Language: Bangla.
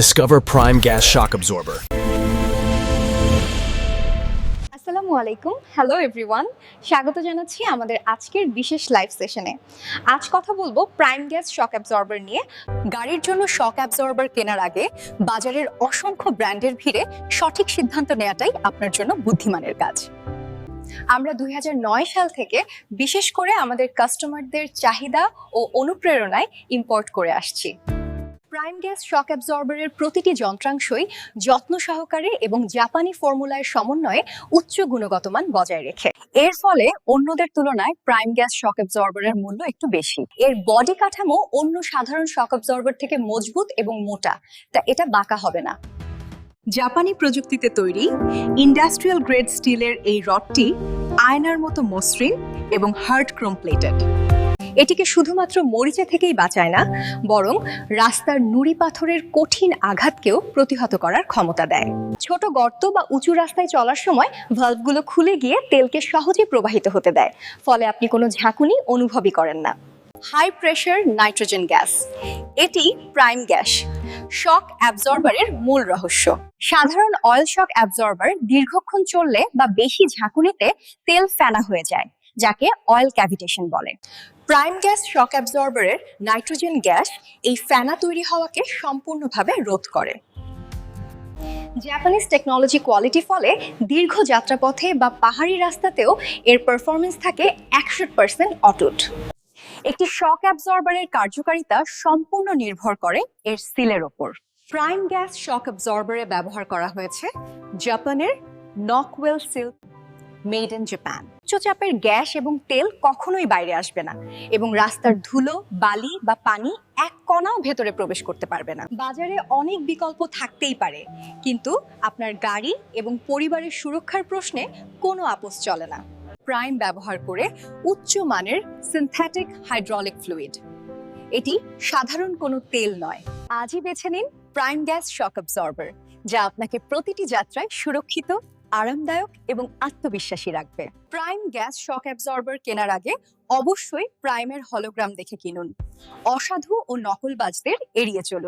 Discover Prime Gas Shock Absorber. আসসালামু আলাইকুম, হ্যালো এভরিওয়ান। স্বাগত জানাচ্ছি আমাদের আজকের বিশেষ লাইভ সেশনে। আজ কথা বলবো প্রাইম গ্যাস শক অ্যাবজর্বার নিয়ে। গাড়ির জন্য শক অ্যাবজর্বার কেনার আগে বাজারের অসংখ্য ব্র্যান্ডের ভিড়ে সঠিক সিদ্ধান্ত নেওয়াটাই আপনার জন্য বুদ্ধিমানের কাজ। আমরা 2009 সাল থেকে বিশেষ করে আমাদের কাস্টমারদের চাহিদা ও অনুপ্রেরণায় ইম্পোর্ট করে আসছি। প্রাইম গ্যাস শক অ্যাবজর্বারের প্রতিটি যন্ত্রাংশই যত্ন সহকারে এবং জাপানি ফর্মুলার সমন্বয়ে উচ্চ গুণগত মান বজায় রেখে। এর ফলে অন্যদের তুলনায় প্রাইম গ্যাস শক অ্যাবজর্বারের মূল্য একটু বেশি। এর বডি কাঠামো অন্য সাধারণ শক অ্যাবজর্বার থেকে মজবুত এবং মোটা, তা এটা বাঁকা হবে না। জাপানি প্রযুক্তিতে তৈরি ইন্ডাস্ট্রিয়াল গ্রেড স্টিলের এই রডটি আয়নার মতো মসৃণ এবং হার্ড ক্রোম প্লেটেড। এটিকে শুধুমাত্র মরিচা থেকেই বাঁচায় না, বরং রাস্তার নুড়ি পাথরের কঠিন আঘাতকেও প্রতিহত করার ক্ষমতা দেয়। ছোট গর্ত বা উঁচু রাস্তায় চলার সময় ভালভগুলো খুলে গিয়ে তেলকে সহজে প্রবাহিত হতে দেয়, ফলে আপনি কোনো ঝাঁকুনি অনুভবই করেন না। হাই প্রেশার নাইট্রোজেন গ্যাস, এটি প্রাইম গ্যাস শক অ্যাবজর্বারের মূল রহস্য। সাধারণ অয়েল শক অ্যাবজর্বার দীর্ঘক্ষণ চললে বা বেশি ঝাঁকুনিতে তেল ফেনা হয়ে যায়, যাকে অয়েল ক্যাভিটেশন বলে। প্রাইম গ্যাস শক অ্যাবজর্বারের নাইট্রোজেন গ্যাস এই ফেনা তৈরি হওয়াকে সম্পূর্ণভাবে রোধ করে। জাপানিজ টেকনোলজি কোয়ালিটি ফলে দীর্ঘ যাত্রাপথে বা পাহাড়ি রাস্তাতেও এর পারফরমেন্স থাকে 100% অটুট। একটি শক অ্যাবজর্বারের কার্যকারিতা সম্পূর্ণ নির্ভর করে এর সিলের ওপর। প্রাইম গ্যাস শক অ্যাবজর্বারে ব্যবহার করা হয়েছে জাপানের নকওয়েল সিল, মেড ইন জাপান। উচ্চচাপের গ্যাস এবং তেল কখনোই বাইরে আসবে না এবং রাস্তার ধুলো, বালি বা পানি এক কণাও ভেতরে প্রবেশ করতে পারবে না। বাজারে অনেক বিকল্প থাকতেই পারে, কিন্তু আপনার গাড়ি এবং পরিবারের সুরক্ষার প্রশ্নে কোনো আপোস চলে না। প্রাইম ব্যবহার করে উচ্চ মানের সিনথেটিক হাইড্রোলিক ফ্লুইড, এটি সাধারণ কোনো তেল নয়। আজই বেছে নিন প্রাইম গ্যাস শক অ্যাবজর্বার, যা আপনাকে প্রতিটি যাত্রায় সুরক্ষিত, আরামদায়ক এবং আত্মবিশ্বাসী রাখবে। প্রাইম গ্যাস শক অ্যাবজর্বার কেনার আগে অবশ্যই প্রাইমের হলোগ্রাম দেখে কিনুন। অসাধু ও নকলবাজদের এড়িয়ে চলুন।